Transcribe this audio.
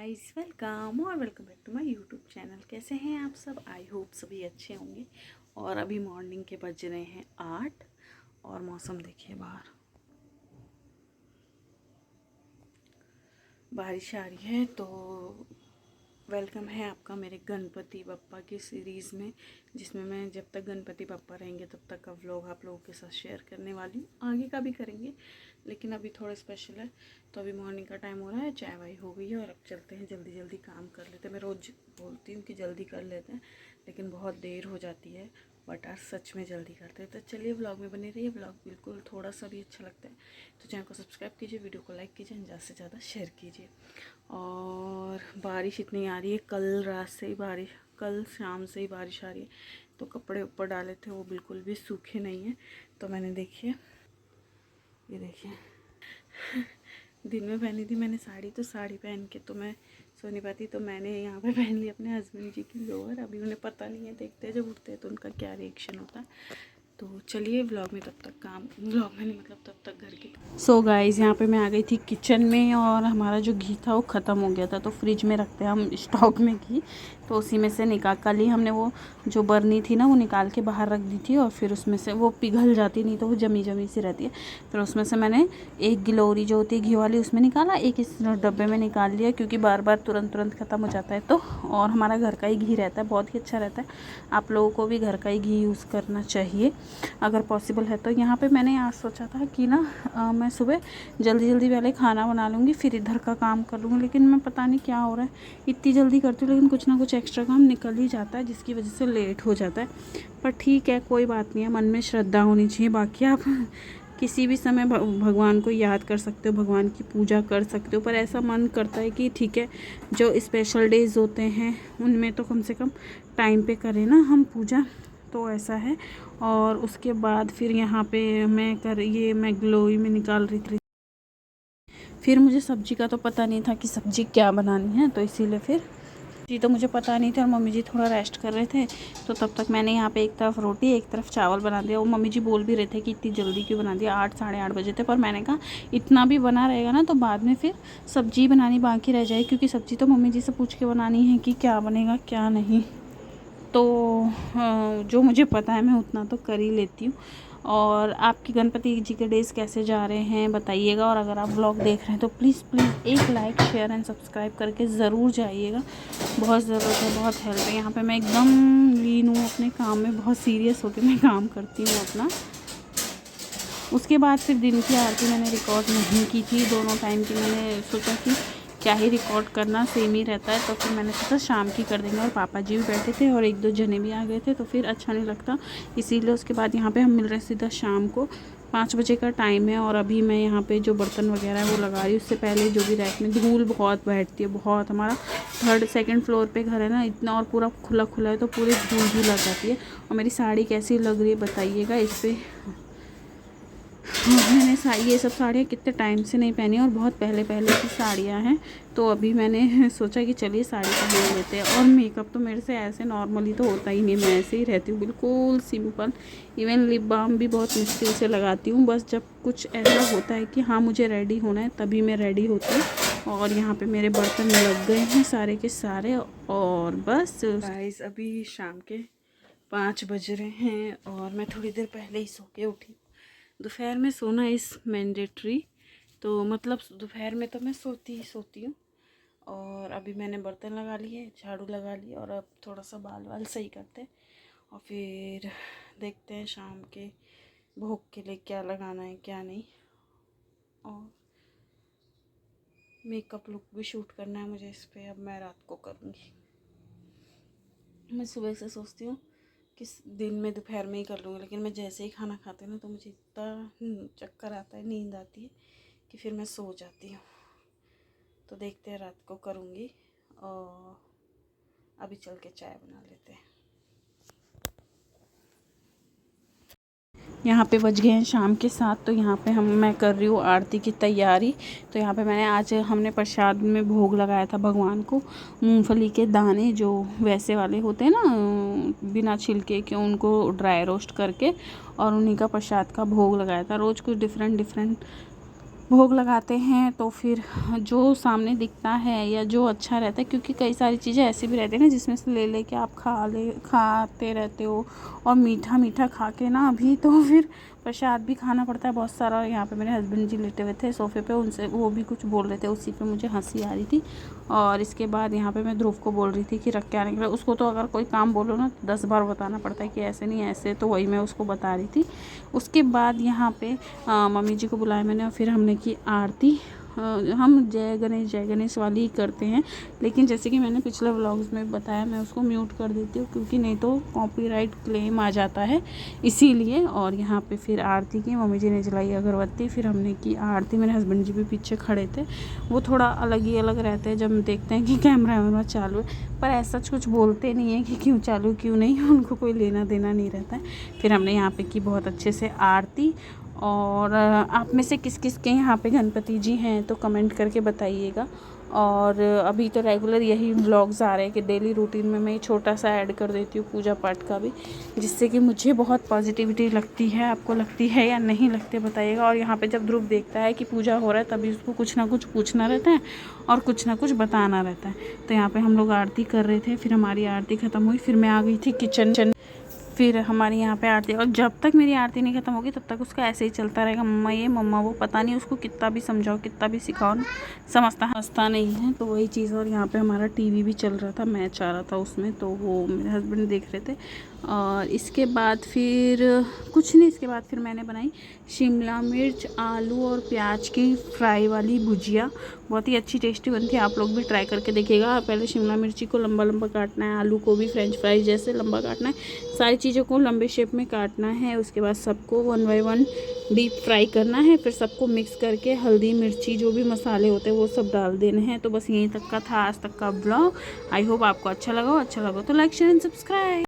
Guys, welcome और welcome back to my YouTube channel. कैसे हैं आप सब? आई होप सभी अच्छे होंगे। और अभी मॉर्निंग के बज रहे हैं 8 और मौसम देखिए, बाहर बारिश आ रही है। तो वेलकम है आपका मेरे गणपति बप्पा की सीरीज़ में, जिसमें मैं जब तक गणपति बप्पा रहेंगे तब तक का व्लॉग आप लोगों के साथ शेयर करने वाली हूँ। आगे का भी करेंगे, लेकिन अभी थोड़ा स्पेशल है। तो अभी मॉर्निंग का टाइम हो रहा है, चाय वाय हो गई है और अब चलते हैं, जल्दी जल्दी काम कर लेते हैं। मैं रोज़ बोलती हूँ कि जल्दी कर लेते हैं, लेकिन बहुत देर हो जाती है, बट आज सच में जल्दी करते हैं। तो चलिए व्लॉग में बने रहिए। व्लॉग बिल्कुल थोड़ा सा भी अच्छा लगता है तो चैनल को सब्सक्राइब कीजिए, वीडियो को लाइक कीजिए, ज़्यादा से ज़्यादा शेयर कीजिए। और बारिश इतनी आ रही है, कल रात से ही बारिश, कल शाम से ही बारिश आ रही है। तो कपड़े ऊपर डाले थे वो बिल्कुल भी सूखे नहीं हैं। तो मैंने देखिए, ये देखिए दिन में पहनी थी मैंने साड़ी, तो साड़ी पहन के तो मैं सो नहीं पाती, तो मैंने यहाँ पे पहन ली अपने हस्बैंड जी की लोअर। अभी उन्हें पता नहीं है, देखते हैं जब उठते हैं तो उनका क्या रिएक्शन होता है। तो चलिए व्लॉग में तब तक व्लॉग में नहीं, मतलब तब तक घर के। सो गाइस, यहाँ पे मैं आ गई थी किचन में और हमारा जो घी था वो ख़त्म हो गया था। तो फ्रिज में रखते हैं हम स्टॉक में घी, तो उसी में से निकाल, कल ही हमने वो जो बर्नी थी ना वो निकाल के बाहर रख दी थी, और फिर उसमें से वो पिघल जाती, नहीं तो वो जमी जमी सी रहती है। फिर उसमें से मैंने एक गिलोरी जो होती है घी वाली उसमें निकाला, एक इस डब्बे में निकाल लिया, क्योंकि बार बार तुरंत ख़त्म हो जाता है। तो और हमारा घर का ही घी रहता है, बहुत ही अच्छा रहता है। आप लोगों को भी घर का ही घी यूज़ करना चाहिए अगर पॉसिबल है तो। यहाँ पे मैंने आज सोचा था कि ना मैं सुबह जल्दी पहले खाना बना लूँगी, फिर इधर का काम कर लूँगी, लेकिन मैं पता नहीं क्या हो रहा है, इतनी जल्दी करती हूँ लेकिन कुछ ना कुछ एक्स्ट्रा काम निकल ही जाता है, जिसकी वजह से लेट हो जाता है। पर ठीक है, कोई बात नहीं है, मन में श्रद्धा होनी चाहिए। बाकी आप किसी भी समय भगवान को याद कर सकते हो, भगवान की पूजा कर सकते हो, पर ऐसा मन करता है कि ठीक है, जो स्पेशल डेज़ होते हैं उनमें तो कम से कम टाइम पे करें ना हम पूजा। तो ऐसा है। और उसके बाद फिर यहाँ पे मैं ग्लोई में निकाल रही थी। फिर मुझे सब्जी का तो पता नहीं था कि सब्जी क्या बनानी है, तो इसीलिए फिर जी तो मुझे पता नहीं था, और मम्मी जी थोड़ा रेस्ट कर रहे थे। तो तब तक मैंने यहाँ पे एक तरफ रोटी एक तरफ चावल बना दिया। और मम्मी जी बोल भी रहे थे कि इतनी जल्दी क्यों बना दिया, 8 साढ़े 8 बजे थे। पर मैंने कहा इतना भी बना रहेगा ना तो बाद में फिर सब्जी बनानी बाकी रह जाए, क्योंकि सब्जी तो मम्मी जी से पूछ के बनानी है कि क्या बनेगा क्या नहीं। तो जो मुझे पता है मैं उतना तो कर ही लेती हूँ। और आपकी गणपति जी के डेज़ कैसे जा रहे हैं बताइएगा। और अगर आप ब्लॉग देख रहे हैं तो प्लीज़ एक लाइक शेयर एंड सब्सक्राइब करके ज़रूर जाइएगा, बहुत ज़रूरत है, बहुत हेल्प है। यहाँ पे मैं एकदम लीन हूँ अपने काम में, बहुत सीरियस होकर मैं काम करती हूँ अपना। उसके बाद फिर दिन की आरती मैंने रिकॉर्ड नहीं की थी, दोनों टाइम की मैंने सोचा कि क्या ही रिकॉर्ड करना, सेम ही रहता है। तो फिर मैंने सोचा शाम की कर देंगे, और पापा जी भी बैठे थे और एक दो जने भी आ गए थे, तो फिर अच्छा नहीं लगता, इसीलिए उसके बाद यहाँ पे हम मिल रहे सीधा शाम को। 5 बजे का टाइम है, और अभी मैं यहाँ पे जो बर्तन वगैरह है वो लगा रही हूँ। उससे पहले जो भी रैक में धूल बहुत बैठती है, बहुत। हमारा 3rd-2nd फ्लोर पे घर है ना, इतना, और पूरा खुला खुला है, तो पूरी धूल भी लग जाती है। और मेरी साड़ी कैसी लग रही है बताइएगा इस पर। मैंने ये सब साड़ियाँ कितने टाइम से नहीं पहनी, और बहुत पहले की साड़ियाँ हैं। तो अभी मैंने सोचा कि चलिए साड़ी पहन लेते हैं। और मेकअप तो मेरे से ऐसे नॉर्मली तो होता ही नहीं, मैं ऐसे ही रहती हूँ बिल्कुल सिंपल। इवन लिप बाम भी बहुत मुश्किल से लगाती हूँ, बस जब कुछ ऐसा होता है कि हाँ मुझे रेडी होना है तभी मैं रेडी होती हूँ। और यहाँ पे मेरे बर्तन लग गए हैं सारे के सारे, और बस गाइस अभी शाम के 5 बज रहे हैं और मैं थोड़ी देर पहले ही सो के उठी। दोपहर में सोना इज़ मैंडेटरी, तो मतलब दोपहर में तो मैं सोती हूँ। और अभी मैंने बर्तन लगा लिए, झाड़ू लगा ली, और अब थोड़ा सा बाल वाल सही करते हैं, और फिर देखते हैं शाम के भोग के लिए क्या लगाना है क्या नहीं। और मेकअप लुक भी शूट करना है मुझे इस पर, अब मैं रात को करूँगी। मैं सुबह से सोचती हूँ कि दिन में दोपहर में ही कर लूँगी, लेकिन मैं जैसे ही खाना खाती हूँ ना तो मुझे इतना चक्कर आता है, नींद आती है कि फिर मैं सो जाती हूँ। तो देखते हैं, रात को करूँगी। और अभी चल के चाय बना लेते हैं। यहाँ पे बज गए हैं शाम के 7, तो यहाँ पे मैं कर रही हूँ आरती की तैयारी। तो यहाँ पे हमने प्रसाद में भोग लगाया था भगवान को, मूंगफली के दाने जो वैसे वाले होते हैं ना बिना छिलके के, उनको ड्राई रोस्ट करके, और उन्हीं का प्रसाद का भोग लगाया था। रोज़ कुछ डिफरेंट भोग लगाते हैं तो फिर जो सामने दिखता है या जो अच्छा रहता है, क्योंकि कई सारी चीज़ें ऐसी भी रहती है ना जिसमें से ले के आप खाते रहते हो, और मीठा मीठा खा के ना अभी तो फिर प्रसाद भी खाना पड़ता है बहुत सारा। यहाँ पे मेरे हस्बैंड जी लेटे हुए थे सोफ़े पे, उनसे वो भी कुछ बोल रहे थे, उसी पे मुझे हंसी आ रही थी। और इसके बाद यहाँ पे मैं ध्रुव को बोल रही थी कि रख के आने के लिए। उसको तो अगर कोई काम बोलो ना 10 बार बताना पड़ता है कि ऐसे नहीं ऐसे, तो वही मैं उसको बता रही थी। उसके बाद यहाँ पे मम्मी जी को बुलाया मैंने और फिर हमने की आरती। हम जय गणेश वाली ही करते हैं, लेकिन जैसे कि मैंने पिछले व्लॉग्स में बताया, मैं उसको म्यूट कर देती हूँ क्योंकि नहीं तो कॉपीराइट क्लेम आ जाता है, इसीलिए। और यहाँ पे फिर आरती की, मम्मी जी ने जलाई अगरबत्ती, फिर हमने की आरती। मेरे हस्बैंड जी भी पीछे खड़े थे, वो थोड़ा अलग रहते हैं जब हम देखते हैं कि कैमरा वैमरा चालू है, पर ऐसा कुछ बोलते नहीं है कि क्यों चालू क्यों नहीं, उनको कोई लेना देना नहीं रहता है। फिर हमने यहाँ पे की बहुत अच्छे से आरती। और आप में से किस किस के यहाँ पे गणपति जी हैं तो कमेंट करके बताइएगा। और अभी तो रेगुलर यही व्लॉग्स आ रहे हैं कि डेली रूटीन में मैं छोटा सा ऐड कर देती हूँ पूजा पाठ का भी, जिससे कि मुझे बहुत पॉजिटिविटी लगती है। आपको लगती है या नहीं लगती बताइएगा। और यहाँ पे जब ध्रुव देखता है कि पूजा हो रहा है तभी उसको कुछ ना कुछ पूछना रहता है और कुछ ना कुछ बताना रहता है। तो यहाँ पे हम लोग आरती कर रहे थे, फिर हमारी आरती ख़त्म हुई, फिर मैं आ गई थी किचन। फिर हमारी यहाँ पे आरती, और जब तक मेरी आरती नहीं ख़त्म होगी तब तक उसका ऐसे ही चलता रहेगा, मम्मा ये मम्मा वो। पता नहीं उसको कितना भी समझाओ कितना भी सिखाओ ना, समझता नहीं है। तो वही चीज़। और यहाँ पे हमारा टीवी भी चल रहा था, मैच आ रहा था उसमें, तो वो मेरे हस्बैंड देख रहे थे। और इसके बाद फिर कुछ नहीं, इसके बाद फिर मैंने बनाई शिमला मिर्च आलू और प्याज की फ्राई वाली भुजिया। बहुत ही अच्छी टेस्टी बनती है, आप लोग भी ट्राई करके देखिएगा। पहले शिमला मिर्ची को लंबा लंबा काटना है, आलू को भी फ्रेंच फ्राइज जैसे लंबा काटना है, सारी चीज़ों को लंबे शेप में काटना है। उसके बाद सबको 1 बाय 1 डीप फ्राई करना है, फिर सबको मिक्स करके हल्दी मिर्ची जो भी मसाले होते हैं वो सब डाल देने हैं। तो बस यहीं तक का था आज तक का ब्लॉग। आई होप आपको अच्छा लगा हो तो लाइक शेयर एंड सब्सक्राइब।